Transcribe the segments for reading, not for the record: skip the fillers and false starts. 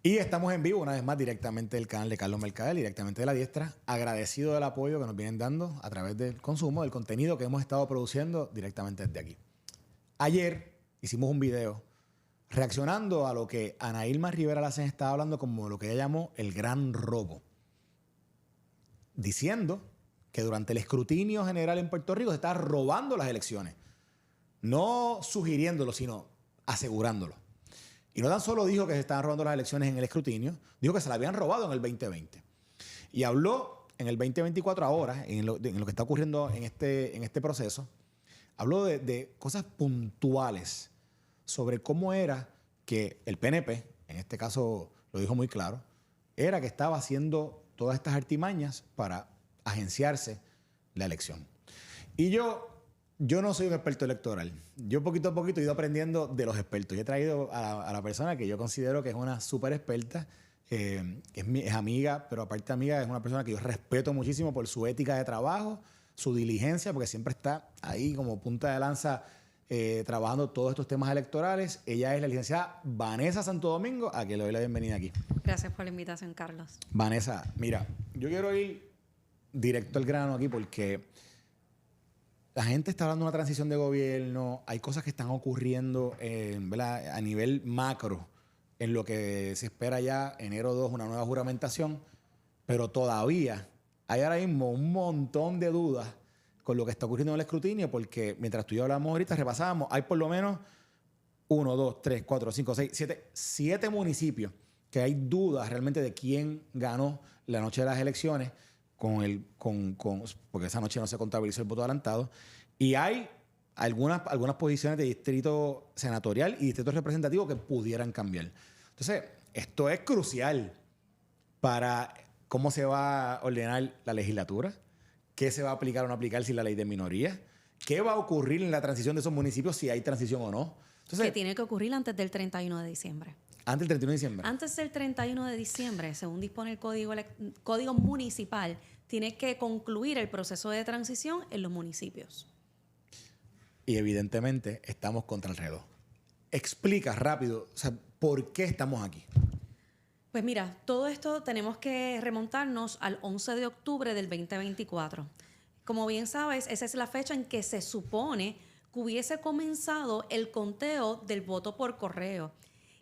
Y estamos en vivo una vez más directamente del canal de Carlos Mercader, directamente de La Diestra, agradecido del apoyo que nos vienen dando a través del consumo, del contenido que hemos estado produciendo directamente desde aquí. Ayer hicimos un video reaccionando a lo que Ana Irma Rivera Lacen estaba hablando como lo que ella llamó el gran robo, diciendo que durante el escrutinio general en Puerto Rico se estaba robando las elecciones, no sugiriéndolo, sino asegurándolo. Y no tan solo dijo que se estaban robando las elecciones en el escrutinio, dijo que se la habían robado en el 2020. Y habló en el 2024 ahora, en lo que está ocurriendo en este proceso, habló de cosas puntuales sobre cómo era que el PNP, en este caso lo dijo muy claro, era que estaba haciendo todas estas artimañas para agenciarse la elección. Y yo no soy un experto electoral. Yo poquito a poquito he ido aprendiendo de los expertos. Y he traído a la persona que yo considero que es una súper experta, es amiga, pero aparte de amiga, es una persona que yo respeto muchísimo por su ética de trabajo, su diligencia, porque siempre está ahí como punta de lanza trabajando todos estos temas electorales. Ella es la licenciada Vanessa Santo Domingo, a quien le doy la bienvenida aquí. Gracias por la invitación, Carlos. Vanessa, mira, yo quiero ir directo al grano aquí porque la gente está hablando de una transición de gobierno, hay cosas que están ocurriendo ¿verdad? A nivel macro, en lo que se espera ya enero 2, una nueva juramentación, pero todavía hay ahora mismo un montón de dudas con lo que está ocurriendo en el escrutinio, porque mientras tú y yo hablamos ahorita, repasábamos, hay por lo menos 1, 2, 3, 4, 5, 6, 7 municipios que hay dudas realmente de quién ganó la noche de las elecciones, porque esa noche no se contabilizó el voto adelantado, y hay algunas posiciones de distrito senatorial y distrito representativo que pudieran cambiar. Entonces, esto es crucial para cómo se va a ordenar la legislatura, qué se va a aplicar o no aplicar si la ley de minoría, qué va a ocurrir en la transición de esos municipios, si hay transición o no. Entonces, que tiene que ocurrir antes del 31 de diciembre. Antes del 31 de diciembre. Antes del 31 de diciembre, según dispone el Código Municipal, tiene que concluir el proceso de transición en los municipios. Y evidentemente estamos contra el reloj. Explica rápido, o sea, ¿por qué estamos aquí? Pues mira, todo esto tenemos que remontarnos al 11 de octubre del 2024. Como bien sabes, esa es la fecha en que se supone que hubiese comenzado el conteo del voto por correo.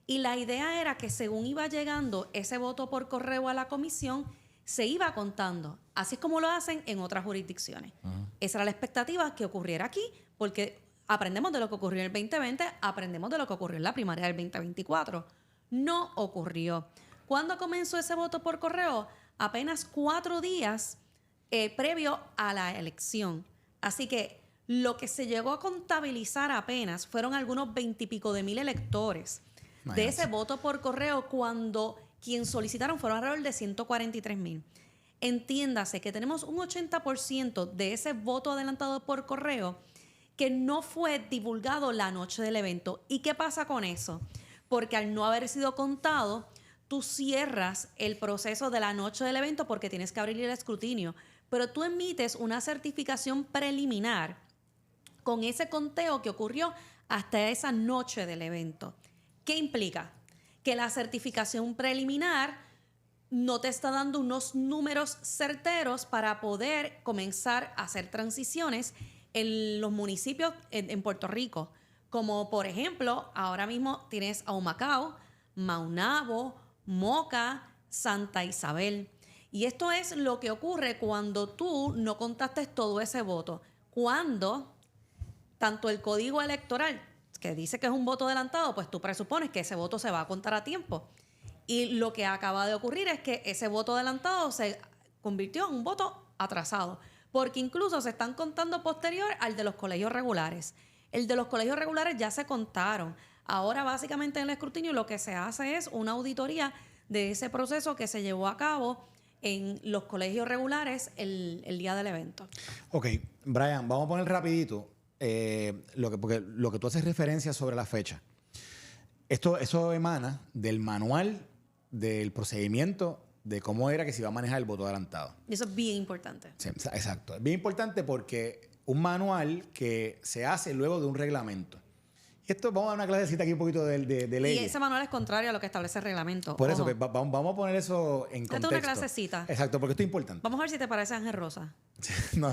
Y la idea era que según iba llegando ese voto por correo a la comisión, se iba contando, así como lo hacen en otras jurisdicciones. Esa era la expectativa que ocurriera aquí, porque aprendemos de lo que ocurrió en el 2020, aprendemos de lo que ocurrió en la primaria del 2024. No ocurrió. ¿Cuándo comenzó ese voto por correo? Apenas 4 días previo a la elección. Así que lo que se llegó a contabilizar apenas fueron algunos 20 y pico de mil electores de ese voto por correo, cuando quien solicitaron fueron alrededor de 143,000. Entiéndase que tenemos un 80% de ese voto adelantado por correo que no fue divulgado la noche del evento. ¿Y qué pasa con eso? Porque al no haber sido contado, tú cierras el proceso de la noche del evento porque tienes que abrir el escrutinio, pero tú emites una certificación preliminar con ese conteo que ocurrió hasta esa noche del evento. ¿Qué implica? Que la certificación preliminar no te está dando unos números certeros para poder comenzar a hacer transiciones en los municipios en Puerto Rico. Como por ejemplo, ahora mismo tienes a Humacao, Maunabo, Moca, Santa Isabel. Y esto es lo que ocurre cuando tú no contaste todo ese voto. Cuando tanto el código electoral, que dice que es un voto adelantado, pues tú presupones que ese voto se va a contar a tiempo. Y lo que acaba de ocurrir es que ese voto adelantado se convirtió en un voto atrasado, porque incluso se están contando posterior al de los colegios regulares. El de los colegios regulares ya se contaron. Ahora, básicamente, en el escrutinio lo que se hace es una auditoría de ese proceso que se llevó a cabo en los colegios regulares el día del evento. Ok, Brian, vamos a poner rapidito porque lo que tú haces referencia sobre la fecha. Eso emana del manual del procedimiento de cómo era que se iba a manejar el voto adelantado. Y eso es bien importante. Sí, exacto. Es bien importante porque un manual que se hace luego de un reglamento. Y esto, vamos a dar una clasecita aquí un poquito de leyes. Y ese manual es contrario a lo que establece el reglamento. Por eso, Ojo. pues, vamos a poner eso en Esto es contexto. una clasecita. Exacto, porque esto es importante. Vamos a ver si te parece Ángel Rosa. No.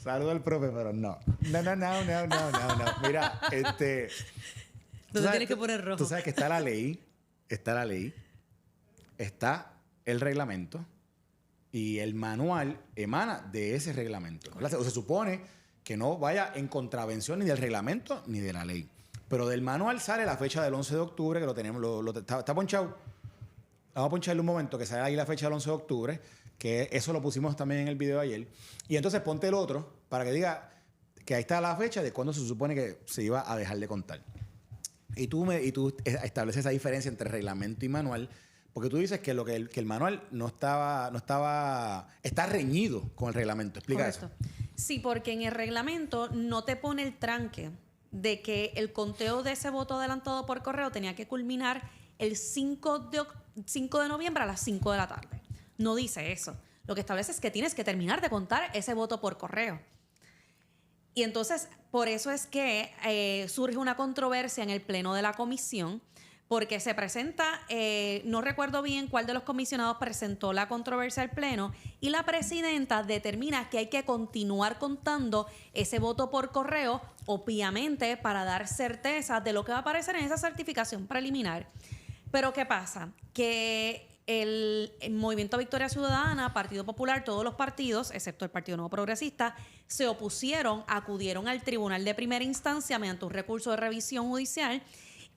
Saludo al profe, pero no. No. Mira, No te tienes que poner rojo. Tú sabes que está la ley, está el reglamento y el manual emana de ese reglamento. O se supone que no vaya en contravención ni del reglamento ni de la ley. Pero del manual sale la fecha del 11 de octubre, que lo tenemos, está ponchado. Vamos a poncharle un momento, que sale ahí la fecha del 11 de octubre, que eso lo pusimos también en el video de ayer. Y entonces ponte el otro para que diga que ahí está la fecha de cuando se supone que se iba a dejar de contar. Y tú estableces esa diferencia entre reglamento y manual, porque tú dices que el manual está reñido con el reglamento. Explica Correcto. eso. Sí, porque en el reglamento no te pone el tranque de que el conteo de ese voto adelantado por correo tenía que culminar el 5 de noviembre a las 5 de la tarde. No dice eso. Lo que establece es que tienes que terminar de contar ese voto por correo. Y entonces, por eso es que surge una controversia en el pleno de la comisión, porque se presenta, no recuerdo bien cuál de los comisionados presentó la controversia al pleno, y la presidenta determina que hay que continuar contando ese voto por correo, obviamente para dar certeza de lo que va a aparecer en esa certificación preliminar. Pero ¿qué pasa? Que el Movimiento Victoria Ciudadana, Partido Popular, todos los partidos, excepto el Partido Nuevo Progresista, se opusieron, acudieron al tribunal de primera instancia mediante un recurso de revisión judicial.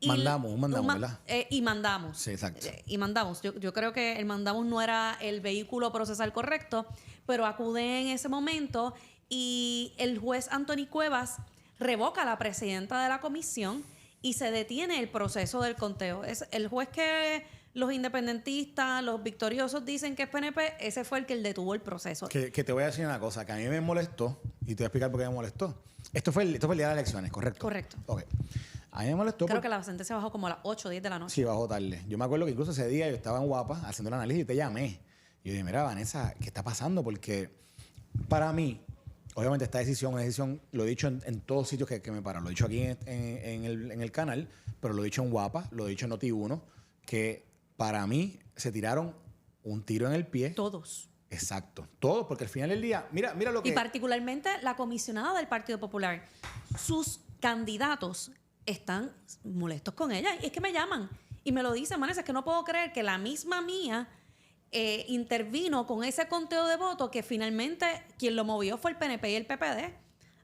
Mandamos, ¿verdad? Y mandamos. Sí, exacto. Y mandamos. Yo creo que el mandamos no era el vehículo procesal correcto, pero acude en ese momento y el juez Anthony Cuevas revoca a la presidenta de la comisión y se detiene el proceso del conteo. Es el juez que los independentistas, los victoriosos dicen que es PNP, ese fue el que detuvo el proceso. Que te voy a decir una cosa, que a mí me molestó, y te voy a explicar por qué me molestó. Esto fue el día de las elecciones, ¿correcto? Correcto. Ok. A mí me molestó Creo que la sentencia bajó como a las 8 o 10 de la noche. Sí, bajó tarde. Yo me acuerdo que incluso ese día yo estaba en Guapa haciendo el análisis y te llamé. Y yo dije, mira, Vanessa, ¿qué está pasando? Porque para mí, obviamente esta decisión, una decisión, lo he dicho en todos sitios que me paran. Lo he dicho aquí en el canal, pero lo he dicho en Guapa, lo he dicho en Noti1, que para mí se tiraron un tiro en el pie. Todos. Exacto. Todos, porque al final del día, mira lo que... Y particularmente la comisionada del Partido Popular. Sus candidatos están molestos con ella. Y es que me llaman y me lo dicen, Vanessa, es que no puedo creer que la misma mía intervino con ese conteo de votos que finalmente quien lo movió fue el PNP y el PPD,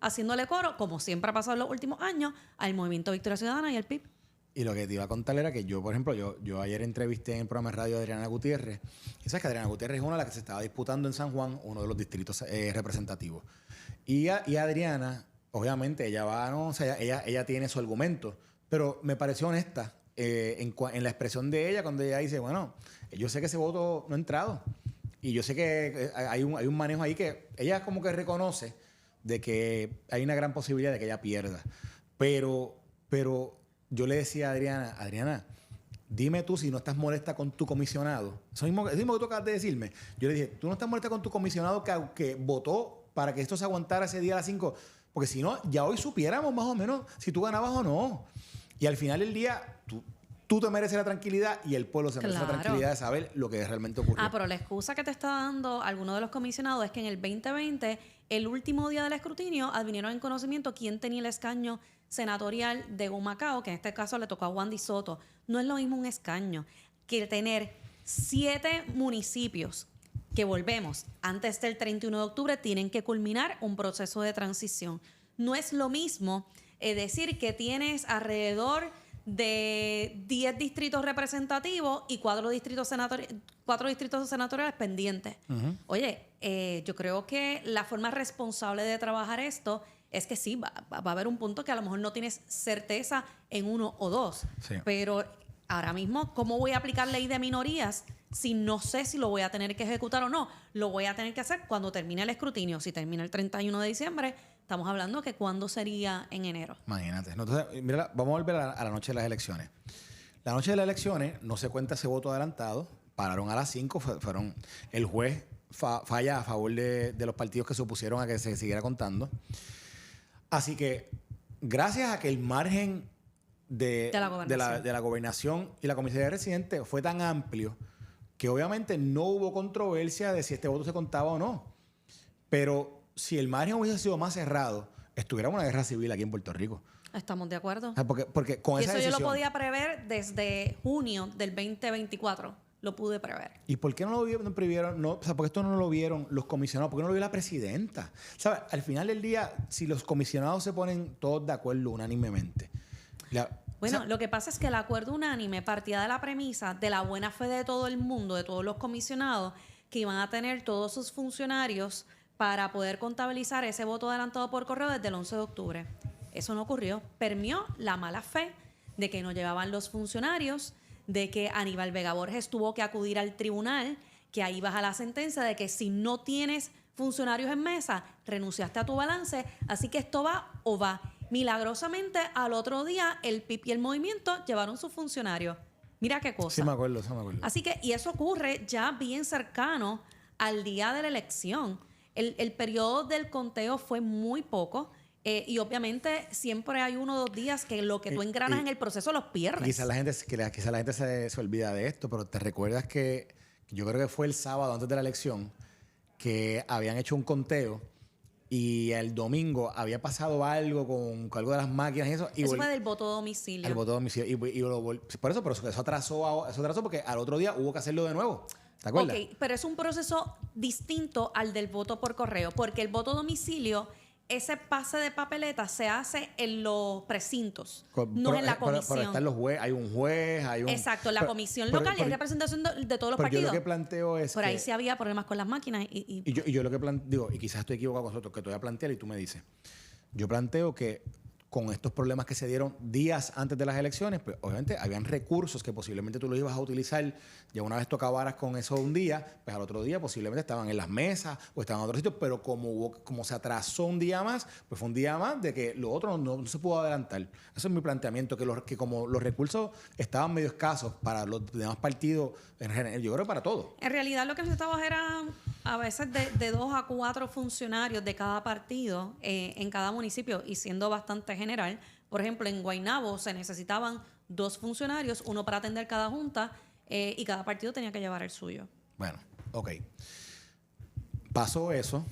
haciéndole coro, como siempre ha pasado en los últimos años, al Movimiento Victoria Ciudadana y al PIB. Y lo que te iba a contar era que yo, por ejemplo, yo ayer entrevisté en el programa de radio a Adriana Gutiérrez. Y sabes que Adriana Gutiérrez es una de las que se estaba disputando en San Juan, uno de los distritos representativos. Y Adriana, obviamente, ella va, ¿no? O sea, ella tiene su argumento, pero me pareció honesta en la expresión de ella cuando ella dice, bueno, yo sé que ese voto no ha entrado. Y yo sé que hay un manejo ahí que ella como que reconoce de que hay una gran posibilidad de que ella pierda. Pero yo le decía a Adriana, dime tú si no estás molesta con tu comisionado. Eso mismo que tú acabas de decirme. Yo le dije, tú no estás molesta con tu comisionado que votó para que esto se aguantara ese día a las 5. Porque si no, ya hoy supiéramos más o menos si tú ganabas o no. Y al final del día, tú te mereces la tranquilidad y el pueblo se merece la tranquilidad de saber lo que realmente ocurrió. Pero la excusa que te está dando alguno de los comisionados es que en el 2020, el último día del escrutinio, advinieron en conocimiento quién tenía el escaño senatorial de Humacao, que en este caso le tocó a Wandy Soto. No es lo mismo un escaño que tener 7 municipios que volvemos antes del 31 de octubre tienen que culminar un proceso de transición. No es lo mismo decir que tienes alrededor de 10 distritos representativos y 4 distritos senatoriales pendientes. Uh-huh. Oye, yo creo que la forma responsable de trabajar esto es que sí, va a haber un punto que a lo mejor no tienes certeza en uno o dos. Sí. Pero ahora mismo, ¿cómo voy a aplicar ley de minorías si no sé si lo voy a tener que ejecutar o no? Lo voy a tener que hacer cuando termine el escrutinio. Si termina el 31 de diciembre, estamos hablando que ¿cuándo sería en enero? Imagínate. Entonces, mira, vamos a volver a la noche de las elecciones. La noche de las elecciones no se cuenta ese voto adelantado. Pararon a las 5. Fueron el juez falla a favor de los partidos que se opusieron a que se siguiera contando. Así que, gracias a que el margen de la gobernación y la comisaría de residentes fue tan amplio que obviamente no hubo controversia de si este voto se contaba o no. Pero si el margen hubiese sido más cerrado, estuviera una guerra civil aquí en Puerto Rico. Estamos de acuerdo. O sea, porque con esa decisión... yo lo podía prever desde junio del 2024. Lo pude prever. ¿Y por qué no lo vieron? O sea, ¿por qué esto no lo vieron los comisionados? ¿Por qué no lo vio la presidenta? ¿Sabes? Al final del día, si los comisionados se ponen todos de acuerdo unánimemente... Lo que pasa es que el acuerdo unánime partía de la premisa de la buena fe de todo el mundo, de todos los comisionados, que iban a tener todos sus funcionarios para poder contabilizar ese voto adelantado por correo desde el 11 de octubre. Eso no ocurrió. Permeó la mala fe de que no llevaban los funcionarios, de que Aníbal Vega Borges tuvo que acudir al tribunal, que ahí baja la sentencia de que si no tienes funcionarios en mesa, renunciaste a tu balance, así que esto va o va. Milagrosamente, al otro día, el PIP y el movimiento llevaron sus funcionarios. Mira qué cosa. Sí, me acuerdo. Así que, y eso ocurre ya bien cercano al día de la elección. El periodo del conteo fue muy poco. Y obviamente siempre hay 1 o 2 días que lo que tú engranas en el proceso los pierdes. Quizás la gente se olvida de esto, pero te recuerdas que yo creo que fue el sábado antes de la elección que habían hecho un conteo y el domingo había pasado algo con algo de las máquinas y eso. Eso fue del voto a domicilio. El voto a domicilio. Pero eso atrasó porque al otro día hubo que hacerlo de nuevo. ¿Te acuerdas? Ok, pero es un proceso distinto al del voto por correo, porque el voto a domicilio, ese pase de papeleta se hace en los precintos, no en la comisión. Pero están los jueces, hay un juez, hay un... Exacto, la comisión local y hay representación de todos los partidos. Yo lo que planteo es por ahí sí había problemas con las máquinas. Y yo lo que planteo, y quizás estoy equivocado con nosotros, que te voy a plantear y tú me dices. Yo planteo que con estos problemas que se dieron días antes de las elecciones, pues obviamente habían recursos que posiblemente tú los ibas a utilizar ya una vez tú acabaras con eso un día, pues al otro día posiblemente estaban en las mesas o estaban en otros sitios, pero como se atrasó un día más, pues fue un día más de que lo otro no se pudo adelantar. Eso es mi planteamiento, que como los recursos estaban medio escasos para los demás partidos, en general, yo creo que para todo. En realidad lo que necesitábamos era a veces de 2 a 4 funcionarios de cada partido en cada municipio, y siendo bastante general. Por ejemplo, en Guaynabo se necesitaban 2 funcionarios, uno para atender cada junta, y cada partido tenía que llevar el suyo. Bueno, ok. Pasó eso.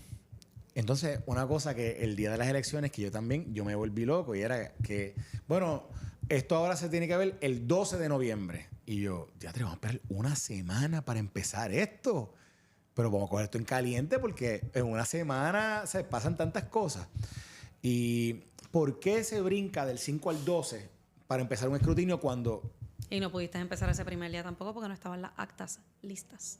Entonces, una cosa que el día de las elecciones, que yo me volví loco, y era que, bueno, esto ahora se tiene que ver el 12 de noviembre. Y yo, ya tenemos que esperar una semana para empezar esto. Pero vamos a coger esto en caliente porque en una semana se pasan tantas cosas. ¿Y por qué se brinca del 5 al 12 para empezar un escrutinio cuando... Y no pudiste empezar ese primer día tampoco porque no estaban las actas listas.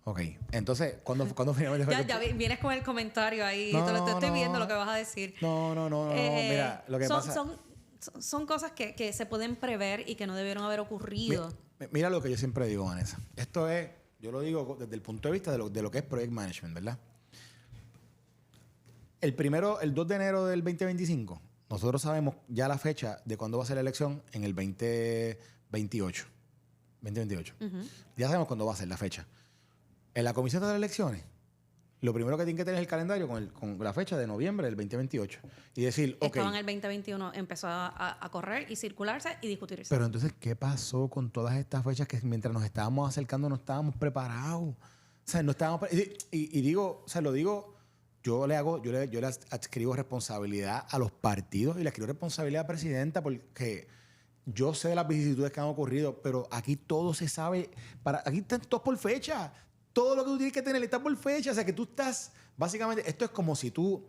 Ok, entonces, ¿cuándo finalmente... Ya vienes con el comentario ahí. Te estoy viendo lo que vas a decir. No, mira, lo que pasa... Son cosas que se pueden prever y que no debieron haber ocurrido. Mira lo que yo siempre digo, Vanessa. Esto es, yo lo digo desde el punto de vista de lo que es Project Management, ¿verdad? El 2 de enero del 2025, nosotros sabemos ya la fecha de cuándo va a ser la elección en el 2028. Uh-huh. Ya sabemos cuándo va a ser la fecha. En la comisión de las elecciones, lo primero que tienen que tener es el calendario con la fecha de noviembre del 2028. Y decir, ok. Estaba en el 2021, empezó a correr y circularse y discutirse. Pero entonces, ¿qué pasó con todas estas fechas que mientras nos estábamos acercando no estábamos preparados? O sea, no estábamos... Y digo, o sea, lo digo... Yo le adscribo responsabilidad a los partidos y le adscribo responsabilidad a la presidenta porque yo sé de las vicisitudes que han ocurrido, pero aquí todo se sabe. Aquí están todos por fecha. Todo lo que tú tienes que tener está por fecha. O sea, que tú estás... Básicamente, esto es como si tú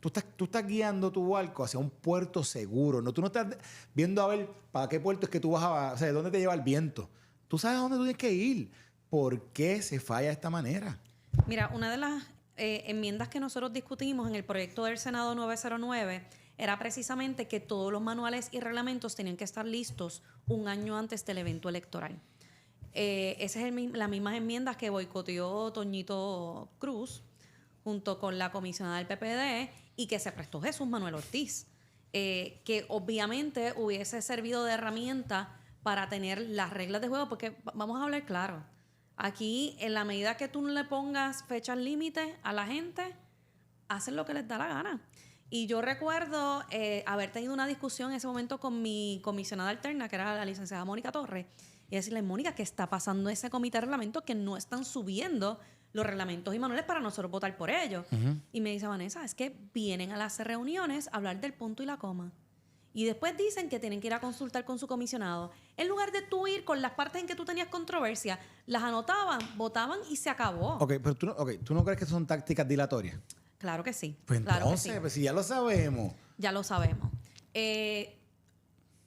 estás guiando tu barco hacia un puerto seguro. ¿No? Tú no estás viendo a ver para qué puerto es que tú vas a... O sea, dónde te lleva el viento. Tú sabes a dónde tú tienes que ir. ¿Por qué se falla de esta manera? Mira, una de las... enmiendas que nosotros discutimos en el proyecto del Senado 909 era precisamente que todos los manuales y reglamentos tenían que estar listos un año antes del evento electoral. Esas es las mismas enmiendas que boicoteó Toñito Cruz junto con la comisionada del PPD y que se prestó Jesús Manuel Ortiz, que obviamente hubiese servido de herramienta para tener las reglas de juego, porque vamos a hablar claro. Aquí, en la medida que tú no le pongas fechas límites a la gente, hacen lo que les da la gana. Y yo recuerdo haber tenido una discusión en ese momento con mi comisionada alterna, que era la licenciada Mónica Torres, y decirle, Mónica, ¿qué está pasando en ese comité de reglamento que no están subiendo los reglamentos y manuales para nosotros votar por ellos? Y me dice, Vanessa, es que vienen a las reuniones a hablar del punto y la coma. Y después dicen que tienen que ir a consultar con su comisionado. En lugar de tú ir con las partes en que tú tenías controversia, las anotaban, votaban y se acabó. Ok, pero ¿tú no crees que son tácticas dilatorias? Claro que sí. Pues claro entonces, que sí. pues si ya lo sabemos. Ya lo sabemos. En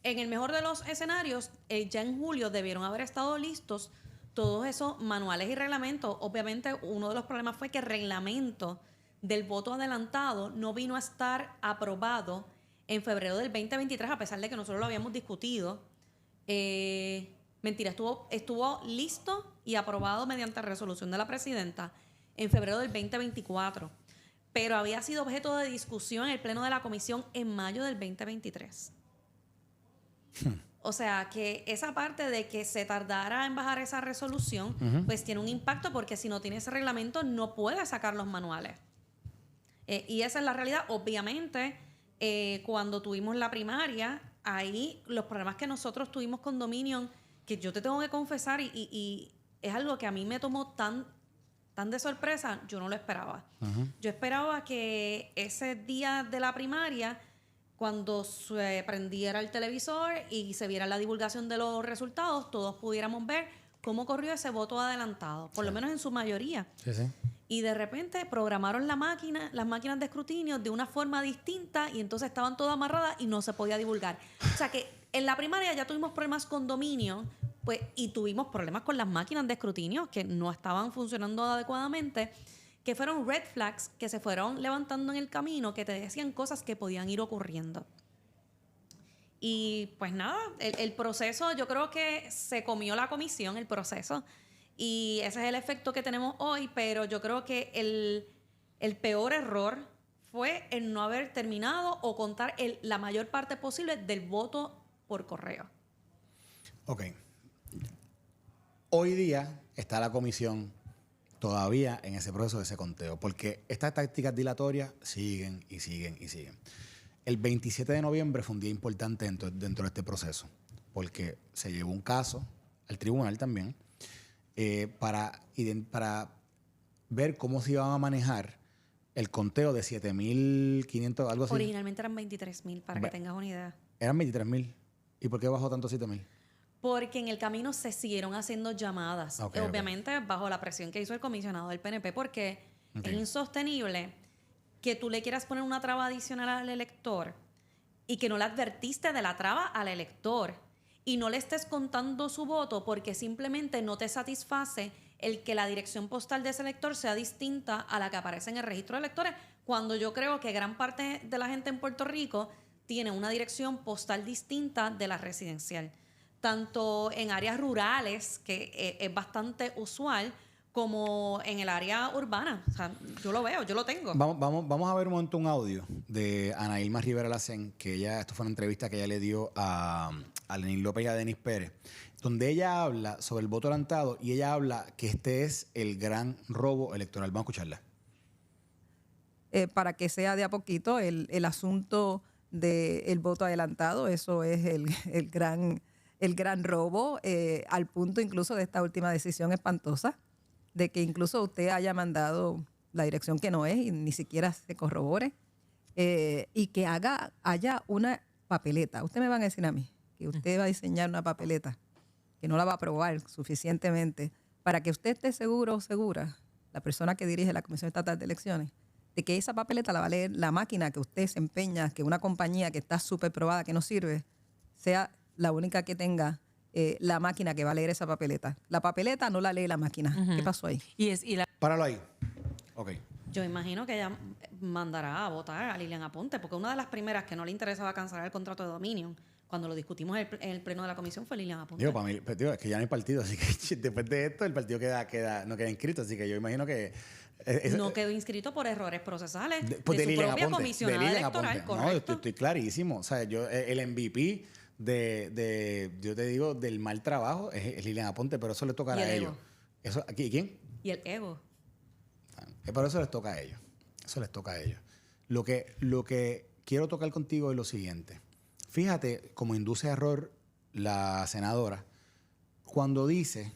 el mejor de los escenarios, ya en julio debieron haber estado listos todos esos manuales y reglamentos. Obviamente, uno de los problemas fue que el reglamento del voto adelantado no vino a estar aprobado en febrero del 2023, a pesar de que nosotros lo habíamos discutido. Mentira, estuvo listo y aprobado mediante resolución de la presidenta en febrero del 2024, pero había sido objeto de discusión en el pleno de la comisión en mayo del 2023. O sea, que esa parte de que se tardara en bajar esa resolución, pues tiene un impacto, porque si no tiene ese reglamento no puede sacar los manuales. Y esa es la realidad. Obviamente, cuando tuvimos la primaria, ahí los problemas que nosotros tuvimos con Dominion, que yo te tengo que confesar, y es algo que a mí me tomó tan de sorpresa, yo no lo esperaba. Yo esperaba que ese día de la primaria, cuando se prendiera el televisor y se viera la divulgación de los resultados, todos pudiéramos ver cómo corrió ese voto adelantado, por lo menos en su mayoría. Sí, sí. Y de repente programaron las máquinas de escrutinio de una forma distinta, y entonces estaban todas amarradas y no se podía divulgar. O sea que en la primaria ya tuvimos problemas con Dominion, pues, y tuvimos problemas con las máquinas de escrutinio que no estaban funcionando adecuadamente, que fueron red flags que se fueron levantando en el camino, que te decían cosas que podían ir ocurriendo. Y pues nada, el proceso, yo creo que se comió la comisión, el proceso, y ese es el efecto que tenemos hoy. Pero yo creo que el peor error fue el no haber terminado o contar la mayor parte posible del voto por correo. Ok. Hoy día está la comisión todavía en ese proceso de ese conteo, porque estas tácticas dilatorias siguen y siguen y siguen. El 27 de noviembre fue un día importante dentro de este proceso, porque se llevó un caso al tribunal también para ver cómo se iban a manejar el conteo de 7.500, algo así. Originalmente eran 23,000, para que tengas una idea. Eran 23.000. ¿Y por qué bajó tanto 7.000? Porque en el camino se siguieron haciendo llamadas. Obviamente bajo la presión que hizo el comisionado del PNP, porque es insostenible que tú le quieras poner una traba adicional al elector y que no le advertiste de la traba al elector y no le estés contando su voto porque simplemente no te satisface el que la dirección postal de ese elector sea distinta a la que aparece en el registro de electores, cuando yo creo que gran parte de la gente en Puerto Rico tiene una dirección postal distinta de la residencial, tanto en áreas rurales, que es bastante usual, como en el área urbana. O sea, yo lo veo, yo lo tengo. Vamos a ver un momento un audio de Ana Irma Rivera Lacén, que esto fue una entrevista que ella le dio a Lenín López y a Denis Pérez, donde ella habla sobre el voto adelantado y ella habla que este es el gran robo electoral. Vamos a escucharla. Para que sea de a poquito el asunto del voto adelantado, eso es el gran robo, al punto incluso de esta última decisión espantosa, de que incluso usted haya mandado la dirección que no es y ni siquiera se corrobore, y que haya una papeleta. Usted me van a decir a mí que usted va a diseñar una papeleta que no la va a aprobar suficientemente para que usted esté seguro o segura, la persona que dirige la Comisión Estatal de Elecciones, de que esa papeleta la va a leer la máquina que usted se empeña, que una compañía que está súper probada, que no sirve, sea la única que tenga la máquina que va a leer esa papeleta. La papeleta no la lee la máquina. ¿Qué pasó ahí? Páralo ahí. Ok. Yo imagino que ella mandará a votar a Lilian Aponte, porque una de las primeras que no le interesaba cancelar el contrato de Dominion, cuando lo discutimos en el pleno de la comisión, fue Lilian Aponte. Para mí, es que ya no hay partido, así que después de esto el partido no queda inscrito, así que yo imagino que... no quedó inscrito por errores procesales de su propia comisionada electoral, correcto. No, yo estoy clarísimo. O sea, el MVP yo te digo, del mal trabajo es Lilian Aponte, pero eso le tocará a ellos. Eso, ¿quién? Y el ego. Pero eso les toca a ellos. Eso les toca a ellos. Lo que quiero tocar contigo es lo siguiente. Fíjate cómo induce a error la senadora cuando dice,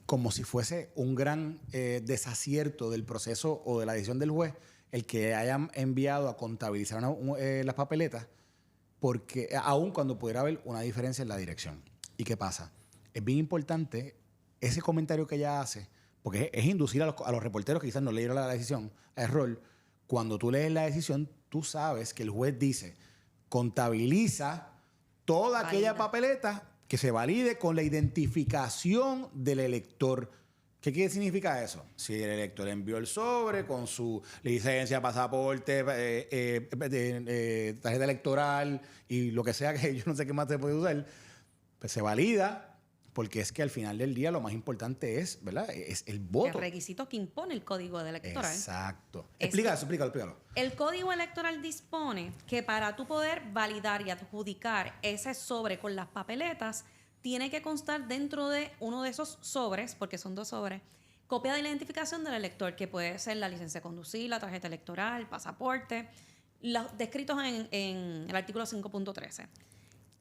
como si fuese un gran desacierto del proceso o de la decisión del juez, el que hayan enviado a contabilizar las papeletas, porque aun cuando pudiera haber una diferencia en la dirección. ¿Y qué pasa? Es bien importante ese comentario que ella hace, porque es inducir a los reporteros que quizás no leyeron la decisión a error. Cuando tú lees la decisión, tú sabes que el juez dice, contabiliza toda aquella papeleta que se valide con la identificación del elector. ¿Qué significa eso? Si el elector envió el sobre con su licencia, pasaporte, tarjeta electoral y lo que sea, que yo no sé qué más se puede usar, pues se valida, porque es que al final del día lo más importante es, ¿verdad? Es el voto. El requisito que impone el Código electoral. Exacto. Explícalo. El Código Electoral dispone que para tú poder validar y adjudicar ese sobre con las papeletas, tiene que constar dentro de uno de esos sobres, porque son 2 sobres, copia de la identificación del elector, que puede ser la licencia de conducir, la tarjeta electoral, el pasaporte, los descritos en el artículo 5.13.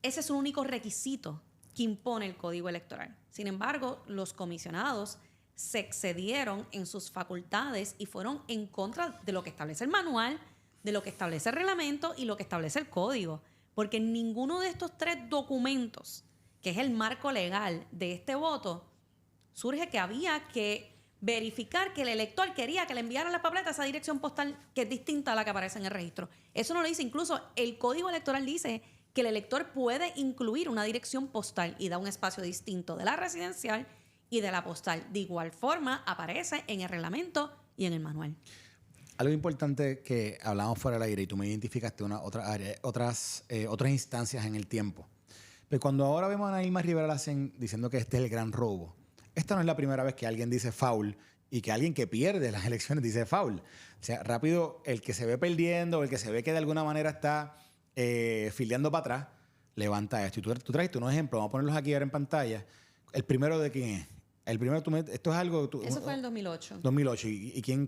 Ese es un único requisito que impone el Código Electoral. Sin embargo, los comisionados se excedieron en sus facultades y fueron en contra de lo que establece el manual, de lo que establece el reglamento y lo que establece el código. Porque en ninguno de estos 3 documentos, que es el marco legal de este voto, surge que había que verificar que el elector quería que le enviaran las papeletas a esa dirección postal que es distinta a la que aparece en el registro. Eso no lo dice. Incluso el Código Electoral dice que el elector puede incluir una dirección postal y da un espacio distinto de la residencial y de la postal. De igual forma, aparece en el reglamento y en el manual. Algo importante que hablamos fuera del aire y tú me identificaste otras instancias en el tiempo. Pero cuando ahora vemos a Ana Irma Rivera Lacén diciendo que este es el gran robo, esta no es la primera vez que alguien dice foul y que alguien que pierde las elecciones dice foul. O sea, rápido, el que se ve perdiendo, el que se ve que de alguna manera está filiando para atrás, levanta esto. Y tú trajiste unos ejemplos, vamos a ponerlos aquí ahora en pantalla. ¿El primero de quién es? El primero, esto es algo... Eso fue en el 2008. 2008. ¿Y quién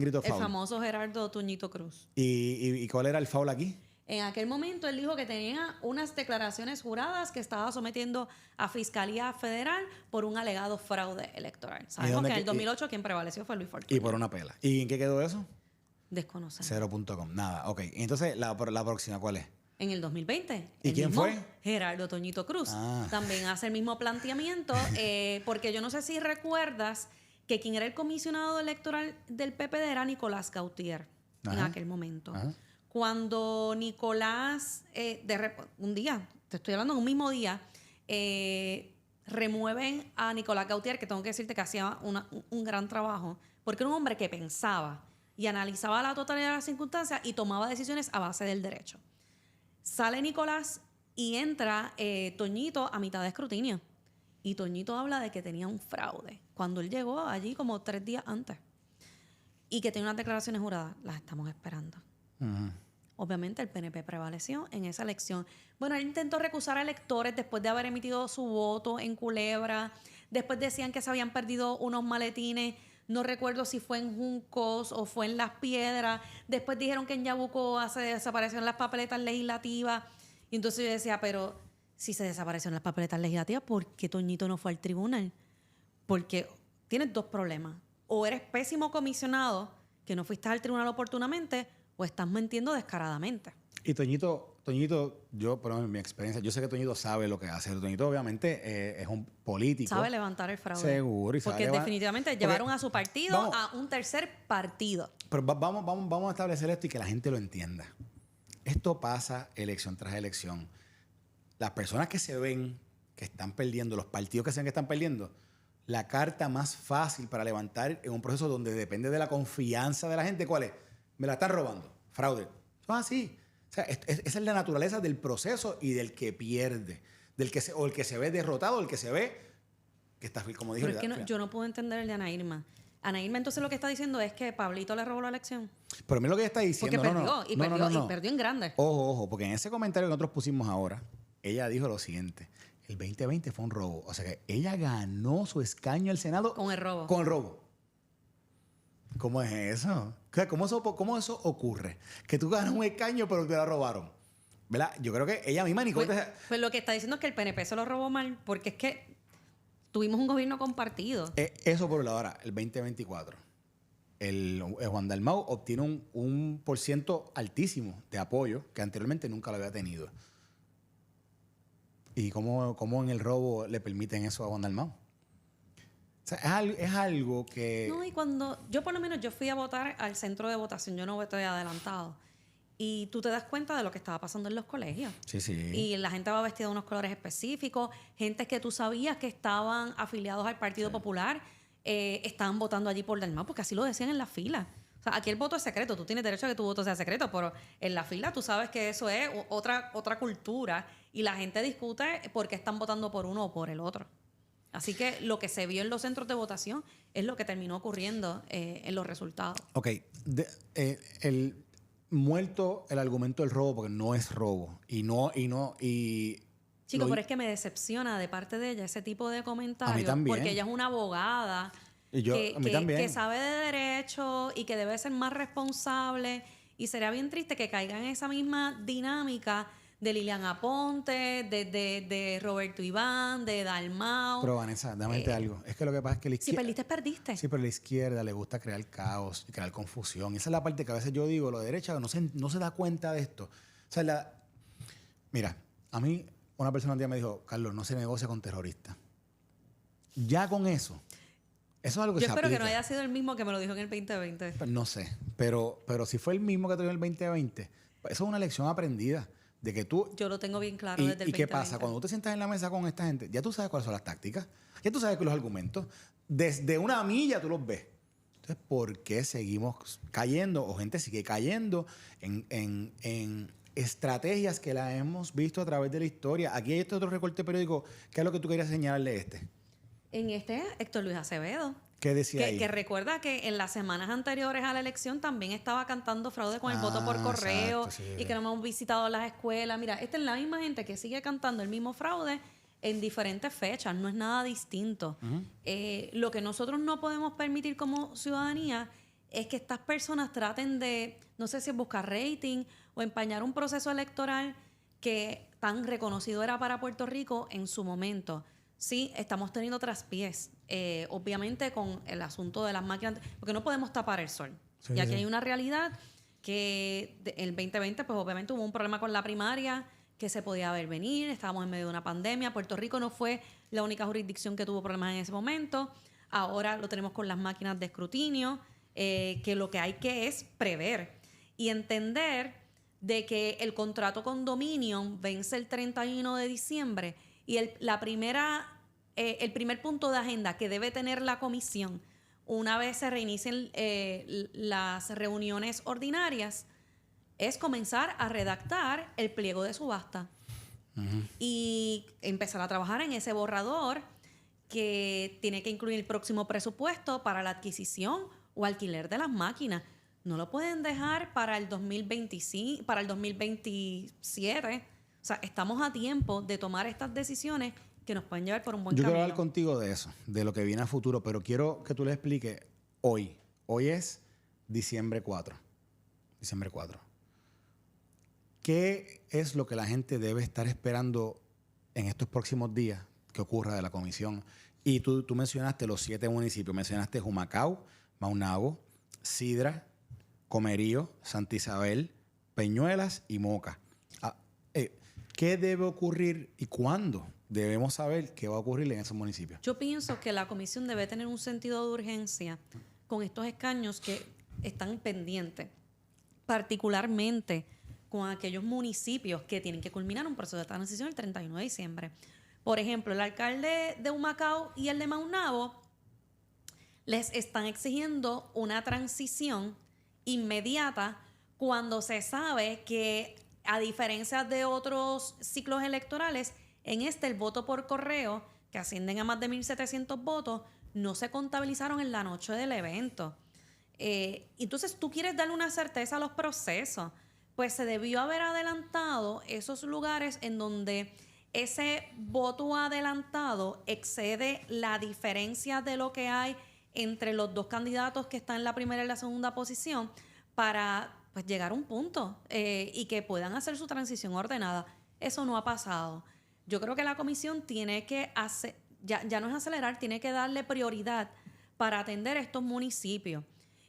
gritó foul? El famoso Gerardo Toñito Cruz. ¿Y cuál era el foul aquí? En aquel momento él dijo que tenía unas declaraciones juradas que estaba sometiendo a Fiscalía Federal por un alegado fraude electoral. Sabemos que en el 2008 quien prevaleció fue Luis Fortuño. Y por una pela. ¿Y en qué quedó eso? Desconocemos. 0.com. Nada, ok. Entonces, la próxima, ¿cuál es? En el 2020. ¿Y quién fue? Gerardo Toñito Cruz. Ah. También hace el mismo planteamiento, porque yo no sé si recuerdas que quien era el comisionado electoral del PPD era Nicolás Gautier en aquel momento. Ajá. Cuando Nicolás, un día, te estoy hablando en un mismo día, remueven a Nicolás Gautier, que tengo que decirte que hacía un gran trabajo, porque era un hombre que pensaba y analizaba la totalidad de las circunstancias y tomaba decisiones a base del derecho. Sale Nicolás y entra Toñito a mitad de escrutinio. Y Toñito habla de que tenía un fraude cuando él llegó allí como 3 días antes. Y que tenía unas declaraciones juradas. Las estamos esperando. Uh-huh. Obviamente el PNP prevaleció en esa elección. Bueno, él intentó recusar a electores después de haber emitido su voto en Culebra. Después decían que se habían perdido unos maletines. No recuerdo si fue en Juncos o fue en Las Piedras. Después dijeron que en Yabucoa se desaparecieron las papeletas legislativas. Y entonces yo decía, pero si se desaparecieron las papeletas legislativas, ¿por qué Toñito no fue al tribunal? Porque tienes 2 problemas. O eres pésimo comisionado, que no fuiste al tribunal oportunamente, o estás mintiendo descaradamente. Y Toñito, yo, por mi experiencia, yo sé que Toñito sabe lo que hace. Toñito, obviamente, es un político. Sabe levantar el fraude. Seguro. Y porque definitivamente llevaron a su partido a un tercer partido. Pero vamos a establecer esto y que la gente lo entienda. Esto pasa elección tras elección. Las personas que se ven que están perdiendo, los partidos que se ven que están perdiendo, la carta más fácil para levantar en un proceso donde depende de la confianza de la gente, ¿cuál es? Me la están robando. Fraude. Eso es así. O sea, esa es la naturaleza del proceso y del que pierde. O el que se ve derrotado, o el que se ve que está, como dije. Pero es que yo no puedo entender el de Ana Irma. Ana Irma entonces lo que está diciendo es que Pablito le robó la elección. Pero mira lo que ella está diciendo. Porque perdió en grande. Ojo, porque en ese comentario que nosotros pusimos ahora, ella dijo lo siguiente. El 2020 fue un robo. O sea que ella ganó su escaño al Senado. Con el robo. Con el robo. ¿Cómo es eso? O sea, ¿cómo eso ocurre? Que tú ganas un escaño, pero te la robaron. ¿Verdad? Yo creo que ella misma, Nicole... Pues lo que está diciendo es que el PNP se lo robó mal, porque es que tuvimos un gobierno compartido. Eso por un lado. Ahora, el 2024. El Juan Dalmau obtiene un % altísimo de apoyo que anteriormente nunca lo había tenido. ¿Y cómo en el robo le permiten eso a Juan Dalmau? O sea, es algo que... No, y cuando... Yo por lo menos yo fui a votar al centro de votación. Yo no voté adelantado. Y tú te das cuenta de lo que estaba pasando en los colegios. Sí, sí. Y la gente va vestida de unos colores específicos. Gente que tú sabías que estaban afiliados al Partido Popular estaban votando allí por Dalmau, porque así lo decían en la fila. O sea, aquí el voto es secreto. Tú tienes derecho a que tu voto sea secreto, pero en la fila tú sabes que eso es otra cultura y la gente discute por qué están votando por uno o por el otro. Así que lo que se vio en los centros de votación es lo que terminó ocurriendo en los resultados. Ok. Muerto el argumento del robo, porque no es robo. Chico, pero es que me decepciona de parte de ella ese tipo de comentarios. A mí también. Porque ella es una abogada que sabe de derecho y que debe ser más responsable. Y sería bien triste que caiga en esa misma dinámica de Lilian Aponte, de Roberto Iván, de Dalmau. Pero Vanessa, dame decirte algo. Es que lo que pasa es que la izquierda... Si perdiste, perdiste. Sí, pero a la izquierda le gusta crear caos y crear confusión. Esa es la parte que a veces yo digo, la derecha no se da cuenta de esto. O sea, mira, a mí una persona un día me dijo, Carlos, no se negocia con terroristas. Ya con eso es algo que yo se espero aplica. Que no haya sido el mismo que me lo dijo en el 2020. Pues no sé, pero si fue el mismo que te dijo en el 2020, pues eso es una lección aprendida. De que tú... Yo lo tengo bien claro desde el 2020. ¿Y qué pasa? Cuando tú te sientas en la mesa con esta gente, ya tú sabes cuáles son las tácticas, ya tú sabes los argumentos. Desde una milla tú los ves. Entonces, ¿por qué seguimos cayendo o gente sigue cayendo en estrategias que las hemos visto a través de la historia? Aquí hay este otro recorte periódico. ¿Qué es lo que tú querías señalarle En Héctor Luis Acevedo. ¿Qué decía ahí? Que recuerda que en las semanas anteriores a la elección también estaba cantando fraude con el voto por correo, exacto, sí. Y que no hemos visitado las escuelas. Mira, esta es la misma gente que sigue cantando el mismo fraude en diferentes fechas. No es nada distinto. Uh-huh. Lo que nosotros no podemos permitir como ciudadanía es que estas personas traten de, no sé si es buscar rating o empañar un proceso electoral que tan reconocido era para Puerto Rico en su momento. Sí, estamos teniendo traspiés, obviamente con el asunto de las máquinas, porque no podemos tapar el sol. Sí, y aquí hay una realidad que el 2020, pues obviamente hubo un problema con la primaria que se podía ver venir, estábamos en medio de una pandemia, Puerto Rico no fue la única jurisdicción que tuvo problemas en ese momento, ahora lo tenemos con las máquinas de escrutinio, que lo que hay que es prever y entender de que el contrato con Dominion vence el 31 de diciembre. Y el primer punto de agenda que debe tener la comisión una vez se reinicien las reuniones ordinarias es comenzar a redactar el pliego de subasta. Uh-huh. Y empezar a trabajar en ese borrador que tiene que incluir el próximo presupuesto para la adquisición o alquiler de las máquinas. No lo pueden dejar para el 2025, para el 2027. O sea, estamos a tiempo de tomar estas decisiones que nos pueden llevar por un buen camino. Yo quiero hablar contigo de eso, de lo que viene a futuro, pero quiero que tú le expliques hoy. Hoy es diciembre 4. Diciembre 4. ¿Qué es lo que la gente debe estar esperando en estos próximos días que ocurra de la comisión? Y tú mencionaste los 7 municipios. Mencionaste Humacao, Maunabo, Sidra, Comerío, Santa Isabel, Peñuelas y Moca. ¿Qué debe ocurrir y cuándo debemos saber qué va a ocurrir en esos municipios? Yo pienso que la comisión debe tener un sentido de urgencia con estos escaños que están pendientes, particularmente con aquellos municipios que tienen que culminar un proceso de transición el 31 de diciembre. Por ejemplo, el alcalde de Humacao y el de Maunabo les están exigiendo una transición inmediata cuando se sabe que, a diferencia de otros ciclos electorales, en el voto por correo, que ascienden a más de 1,700 votos, no se contabilizaron en la noche del evento. Entonces, tú quieres darle una certeza a los procesos, pues se debió haber adelantado esos lugares en donde ese voto adelantado excede la diferencia de lo que hay entre los dos candidatos que están en la primera y la segunda posición para pues, llegar a un punto y que puedan hacer su transición ordenada. Eso no ha pasado. Yo creo que la comisión tiene que hacer, ya no es acelerar, tiene que darle prioridad para atender estos municipios.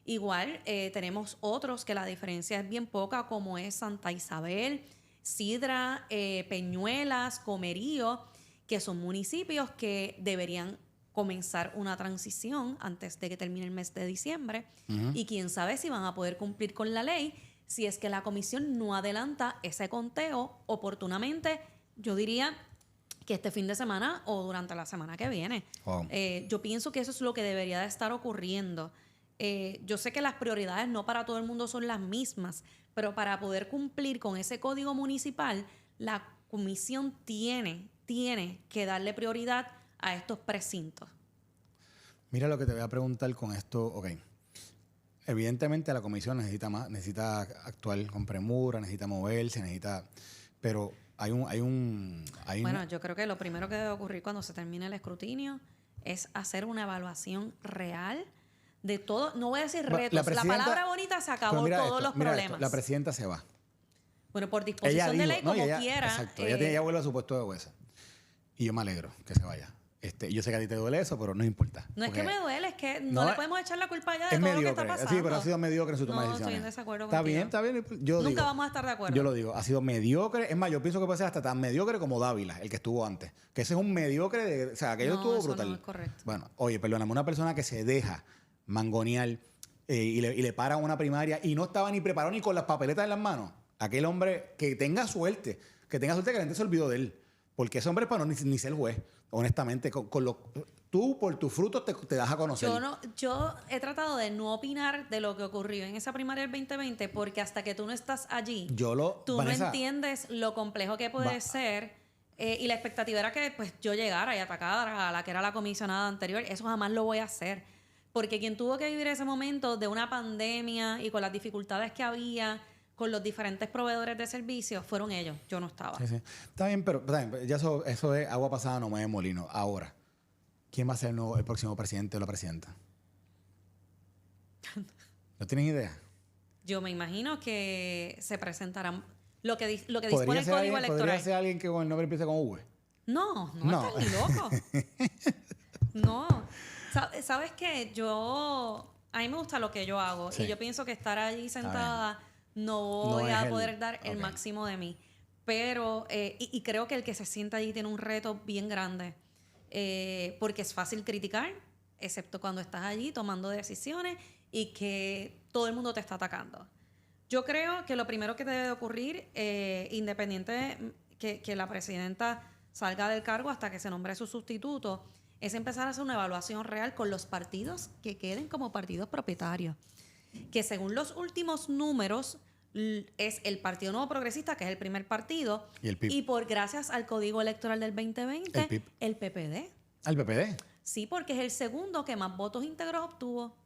Igual tenemos otros que la diferencia es bien poca, como es Santa Isabel, Sidra, Peñuelas, Comerío, que son municipios que deberían comenzar una transición antes de que termine el mes de diciembre. Y quién sabe si van a poder cumplir con la ley si es que la comisión no adelanta ese conteo oportunamente, yo diría que este fin de semana o durante la semana que viene. Wow. Yo pienso que eso es lo que debería de estar ocurriendo. Yo sé que las prioridades no para todo el mundo son las mismas, pero para poder cumplir con ese código municipal, la comisión tiene que darle prioridad a estos precintos. Mira lo que te voy a preguntar con esto. Ok. Evidentemente la comisión necesita actuar con premura, necesita moverse, pero Bueno, yo creo que lo primero que debe ocurrir cuando se termine el escrutinio es hacer una evaluación real de todo. No voy a decir retos. La palabra bonita se acabó todos los problemas. La presidenta se va. Bueno, por disposición de ley, como quiera. Exacto. Ella vuelve a su puesto de jueza. Y yo me alegro que se vaya. Yo sé que a ti te duele eso, pero no importa. No es que me duele, es que no le podemos echar la culpa ya de todo lo que está pasando. Sí, pero ha sido mediocre en su toma de decisiones. No, estoy en desacuerdo Está contigo. bien. Nunca vamos a estar de acuerdo. Yo lo digo, ha sido mediocre. Es más, yo pienso que puede ser hasta tan mediocre como Dávila, el que estuvo antes. Que ese es un mediocre o sea, aquello estuvo brutal. No es correcto. Bueno, oye, perdóname, una persona que se deja mangonear y le para una primaria y no estaba ni preparado ni con las papeletas en las manos. Aquel hombre que tenga suerte que la gente se olvidó de él. Porque ese hombre es para ni ser juez, honestamente. Tú, por tus frutos, te das a conocer. Yo he tratado de no opinar de lo que ocurrió en esa primaria del 2020 porque hasta que tú no estás allí, tú Vanessa, no entiendes lo complejo que puede ser. Y la expectativa era que pues, yo llegara y atacara a la que era la comisionada anterior. Eso jamás lo voy a hacer. Porque quien tuvo que vivir ese momento de una pandemia y con las dificultades que había con los diferentes proveedores de servicios, fueron ellos. Yo no estaba. Sí. Está bien, pero ya eso es agua pasada, no mueve molino. Ahora, ¿quién va a ser el próximo presidente o la presidenta? ¿No tienen idea? Yo me imagino que se presentarán lo que dispone el Código Electoral. ¿Podría ser alguien que con el nombre empiece con V? No. Estás ni loco. No. ¿Sabes qué? A mí me gusta lo que yo hago. Sí. Y yo pienso que estar allí sentada no voy a poder dar el máximo de mí. Pero, y creo que el que se sienta allí tiene un reto bien grande. Porque es fácil criticar, excepto cuando estás allí tomando decisiones y que todo el mundo te está atacando. Yo creo que lo primero que debe ocurrir, independiente que la presidenta salga del cargo hasta que se nombre su sustituto, es empezar a hacer una evaluación real con los partidos que queden como partidos propietarios. Que según los últimos números es el Partido Nuevo Progresista, que es el primer partido, y por gracias al Código Electoral del 2020, el PPD. ¿El PPD? Sí, porque es el segundo que más votos íntegros obtuvo.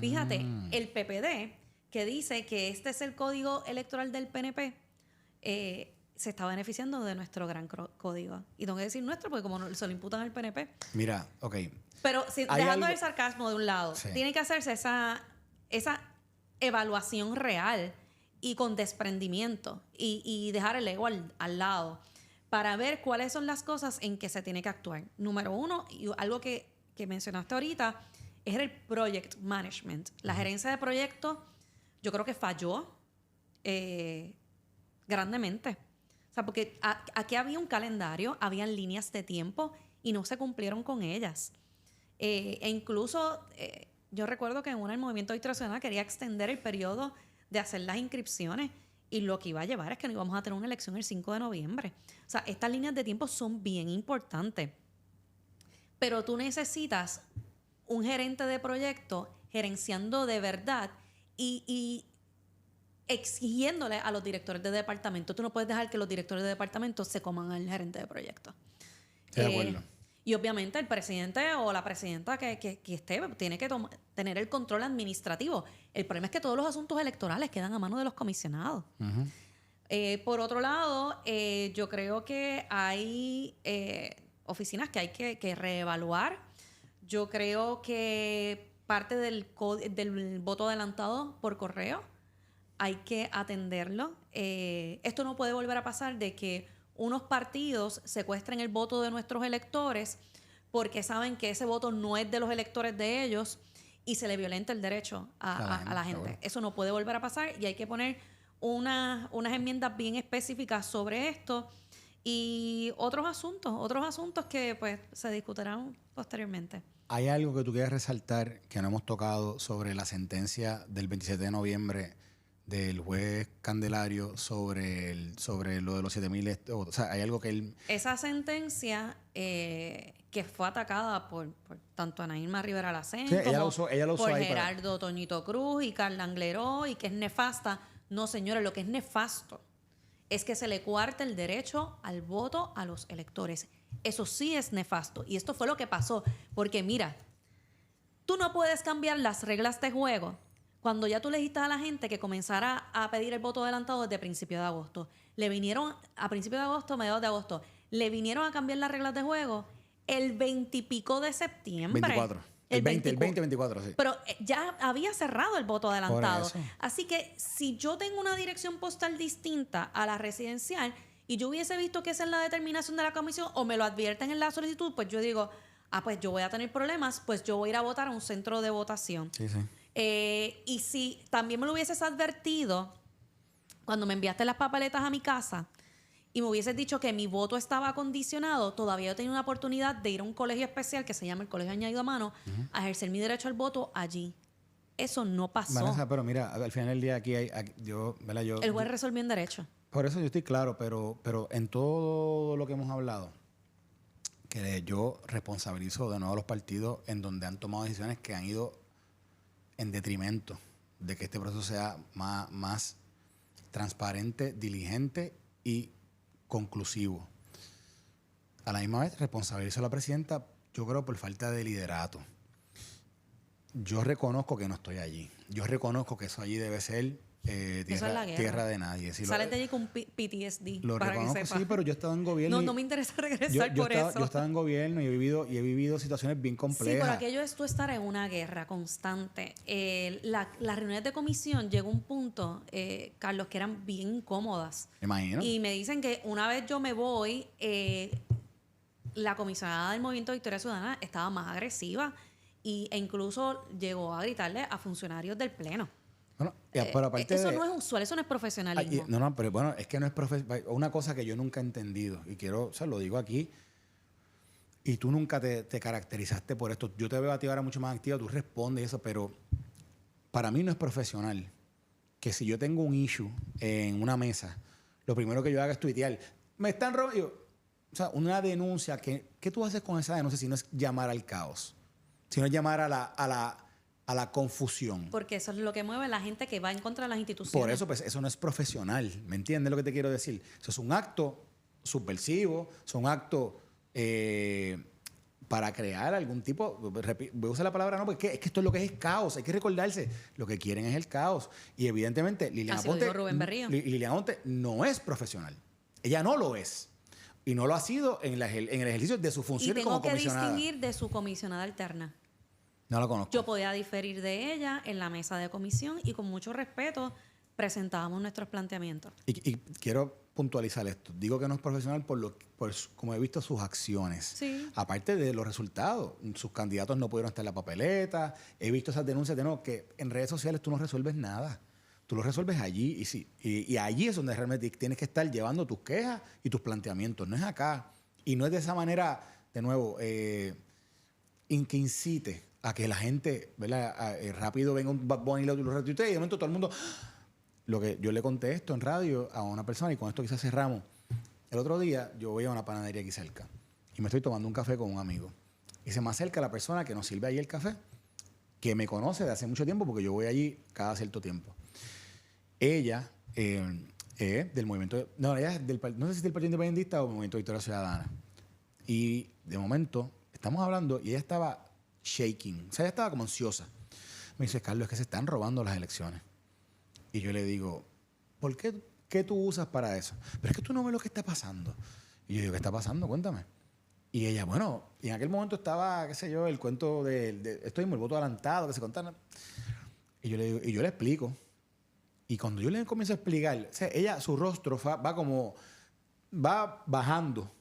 Fíjate, el PPD, que dice que este es el Código Electoral del PNP, se está beneficiando de nuestro gran código. Y tengo que decir nuestro, porque como se lo imputan al PNP. Mira, ok. Pero dejando el sarcasmo de un lado, tiene que hacerse esa evaluación real y con desprendimiento y dejar el ego al lado para ver cuáles son las cosas en que se tiene que actuar. Número uno, y algo que mencionaste ahorita, es el project management. La gerencia de proyectos, yo creo que falló grandemente. O sea, porque aquí había un calendario, habían líneas de tiempo y no se cumplieron con ellas. E incluso yo recuerdo que el Movimiento Victoria Ciudadana quería extender el periodo de hacer las inscripciones y lo que iba a llevar es que no íbamos a tener una elección el 5 de noviembre. O sea, estas líneas de tiempo son bien importantes. Pero tú necesitas un gerente de proyecto gerenciando de verdad y exigiéndole a los directores de departamento. Tú no puedes dejar que los directores de departamento se coman al gerente de proyecto. Estoy de acuerdo. Y obviamente el presidente o la presidenta que esté tiene que tener el control administrativo. El problema es que todos los asuntos electorales quedan a manos de los comisionados. Por otro lado, yo creo que hay oficinas que hay que reevaluar. Yo creo que parte del voto adelantado por correo. Hay que atenderlo. Esto no puede volver a pasar de que unos partidos secuestren el voto de nuestros electores porque saben que ese voto no es de los electores de ellos y se le violenta el derecho a la gente. Seguro. Eso no puede volver a pasar y hay que poner unas enmiendas bien específicas sobre esto y otros asuntos que pues se discutirán posteriormente. ¿Hay algo que tú quieras resaltar que no hemos tocado sobre la sentencia del 27 de noviembre del juez Candelario sobre lo de los 7,000? O sea, ¿hay algo que él...? Esa sentencia que fue atacada por tanto Ana Irma Rivera Lacén Sí, como ella lo usó por ahí para- Gerardo Toñito Cruz y Carla Angleró y que es nefasta. No, señores, lo que es nefasto es que se le cuarte el derecho al voto a los electores. Eso sí es nefasto. Y esto fue lo que pasó. Porque mira, tú no puedes cambiar las reglas de juego cuando ya tú le dijiste a la gente que comenzara a pedir el voto adelantado desde principio de agosto. Le vinieron a principios de agosto, mediados de agosto, le vinieron a cambiar las reglas de juego el 20 y pico de septiembre. 24. El 20-24, sí. Pero ya había cerrado el voto adelantado. Por eso. Así que si yo tengo una dirección postal distinta a la residencial y yo hubiese visto que esa es la determinación de la comisión o me lo advierten en la solicitud, pues yo digo, pues yo voy a tener problemas, pues yo voy a ir a votar a un centro de votación. Sí, sí. Y si también me lo hubieses advertido cuando me enviaste las papeletas a mi casa y me hubieses dicho que mi voto estaba condicionado, todavía yo tenía una oportunidad de ir a un colegio especial que se llama el Colegio Añadido a Mano a ejercer mi derecho al voto allí. Eso no pasó. Vanessa, pero mira, al final del día aquí hay... ¿verdad? El juez resolvió en derecho. Por eso yo estoy claro, pero en todo lo que hemos hablado, que yo responsabilizo de nuevo a los partidos en donde han tomado decisiones que han ido en detrimento de que este proceso sea más transparente, diligente y conclusivo. A la misma vez, responsabilizo a la presidenta, yo creo, por falta de liderato. Yo reconozco que no estoy allí. Yo reconozco que eso allí debe ser Eso es la guerra. tierra de nadie. Si Sales de allí con PTSD, lo para reconozco, que sepas. sí, pero yo he estado en gobierno. No me interesa regresar por eso. Yo he estado en gobierno y he vivido situaciones bien complejas. Sí, pero aquello es tú estar en una guerra constante. Las reuniones de comisión llegó un punto, Carlos, que eran bien incómodas. Me imagino. Y me dicen que una vez yo me voy, la comisionada del Movimiento Victoria Ciudadana estaba más agresiva e incluso llegó a gritarle a funcionarios del Pleno. Bueno, pero aparte eso no es usual, eso no es profesionalismo. No, pero bueno, es que no es una cosa que yo nunca he entendido y quiero, o sea, lo digo aquí, y tú nunca te caracterizaste por esto. Yo te veo a ti ahora mucho más activa, tú respondes y eso, pero para mí no es profesional que si yo tengo un issue en una mesa, lo primero que yo haga es tuitear, me están robando. O sea, una denuncia, ¿qué tú haces con esa denuncia si no es llamar al caos? Si no es llamar a la confusión. Porque eso es lo que mueve a la gente que va en contra de las instituciones. Por eso, pues, eso no es profesional. ¿Me entiendes lo que te quiero decir? Eso es un acto subversivo, es un acto para crear algún tipo... Voy a usar la palabra no, porque es que esto es lo que es caos. Hay que recordarse, lo que quieren es el caos. Y evidentemente, Liliana Así lo dijo Rubén Berrío. Liliana Ponte no es profesional. Ella no lo es. Y no lo ha sido en el ejercicio de su función como comisionada. Y tengo que distinguir de su comisionada alterna. No la conozco. Yo podía diferir de ella en la mesa de comisión y con mucho respeto presentábamos nuestros planteamientos. Y quiero puntualizar esto. Digo que no es profesional por como he visto sus acciones. Sí. Aparte de los resultados. Sus candidatos no pudieron estar en la papeleta. He visto esas denuncias de no, que en redes sociales tú no resuelves nada. Tú lo resuelves allí y allí es donde realmente tienes que estar llevando tus quejas y tus planteamientos. No es acá. Y no es de esa manera, de nuevo, que incite a que la gente, ¿verdad? Rápido venga un Bad Bunny y lo retuitee y de momento todo el mundo... Lo que yo le conté esto en radio a una persona y con esto quizás cerramos. El otro día yo voy a una panadería aquí cerca y me estoy tomando un café con un amigo. Y se me acerca la persona que nos sirve ahí el café, que me conoce de hace mucho tiempo porque yo voy allí cada cierto tiempo. Ella es del movimiento... No, ella es no sé si es del Partido Independentista o del Movimiento Victoria Ciudadana. Y de momento estamos hablando y ella estaba shaking. O sea, ella estaba como ansiosa. Me dice, Carlos, es que se están robando las elecciones. Y yo le digo, ¿por qué tú usas para eso? Pero es que tú no ves lo que está pasando. Y yo digo, ¿qué está pasando? Cuéntame. Y ella, bueno, y en aquel momento estaba, qué sé yo, el cuento de esto mismo, el voto adelantado, que se contara. Y yo le digo, y yo le explico. Y cuando yo le comienzo a explicar, o sea, ella, su rostro va bajando.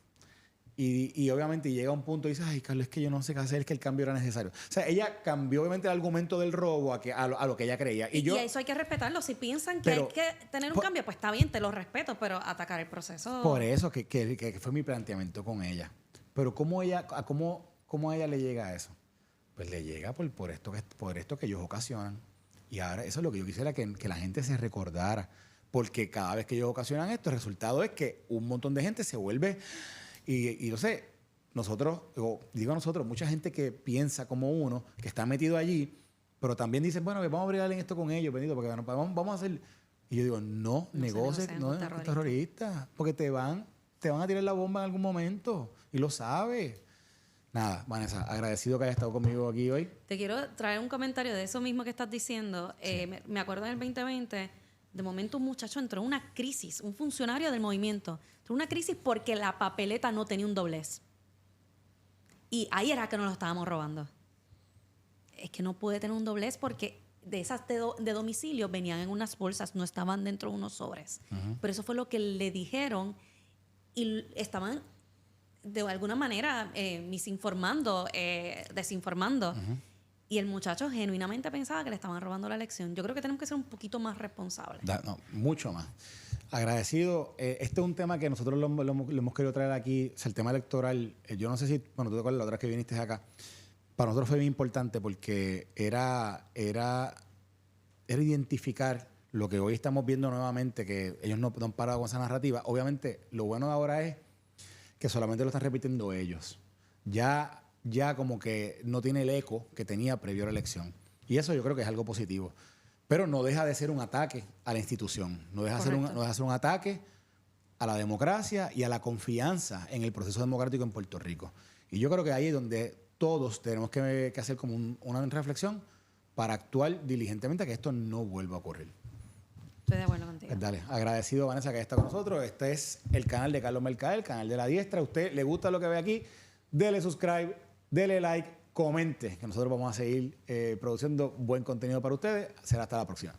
Y obviamente llega a un punto y dice, ay, Carlos, es que yo no sé qué hacer, es que el cambio era necesario. O sea, ella cambió obviamente el argumento del robo a lo que ella creía. Y eso hay que respetarlo. Si piensan que hay que tener un cambio, pues está bien, te lo respeto, pero atacar el proceso... Por eso que fue mi planteamiento con ella. Pero ¿cómo a ella le llega a eso? Pues le llega por esto que ellos ocasionan. Y ahora eso es lo que yo quisiera que la gente se recordara. Porque cada vez que ellos ocasionan esto, el resultado es que un montón de gente se vuelve... Y no sé, mucha gente que piensa como uno, que está metido allí, pero también dicen, bueno, vamos a abrir en esto con ellos, Benito, porque vamos a hacer... Y yo digo, no negocies, no terroristas, porque te van a tirar la bomba en algún momento y lo sabes. Nada, Vanessa, agradecido que hayas estado conmigo aquí hoy. Te quiero traer un comentario de eso mismo que estás diciendo. Sí. Me acuerdo en el 2020, de momento un muchacho entró en una crisis, un funcionario del movimiento, entró en una crisis porque la papeleta no tenía un doblez. Y ahí era que nos lo estábamos robando. Es que no puede tener un doblez porque de esas de domicilio venían en unas bolsas, no estaban dentro de unos sobres. Uh-huh. Pero eso fue lo que le dijeron y estaban de alguna manera misinformando, desinformando. Uh-huh. Y el muchacho genuinamente pensaba que le estaban robando la elección. Yo creo que tenemos que ser un poquito más responsables. No, mucho más. Agradecido. Este es un tema que nosotros lo hemos querido traer aquí. O sea, el tema electoral. Yo no sé si... Bueno, tú te acuerdas la otra vez que viniste acá. Para nosotros fue bien importante porque era identificar lo que hoy estamos viendo nuevamente, que ellos no han parado con esa narrativa. Obviamente, lo bueno de ahora es que solamente lo están repitiendo ellos. Ya como que no tiene el eco que tenía previo a la elección. Y eso yo creo que es algo positivo. Pero no deja de ser un ataque a la institución. No deja de ser un ataque a la democracia y a la confianza en el proceso democrático en Puerto Rico. Y yo creo que ahí es donde todos tenemos que hacer como una reflexión para actuar diligentemente a que esto no vuelva a ocurrir. Estoy de acuerdo contigo. Pues dale, agradecido, Vanessa, que haya estado con nosotros. Este es el canal de Carlos Mercader, el canal de La Diestra. ¿A usted le gusta lo que ve aquí? Dele subscribe, dele like, comente, que nosotros vamos a seguir produciendo buen contenido para ustedes. Será hasta la próxima.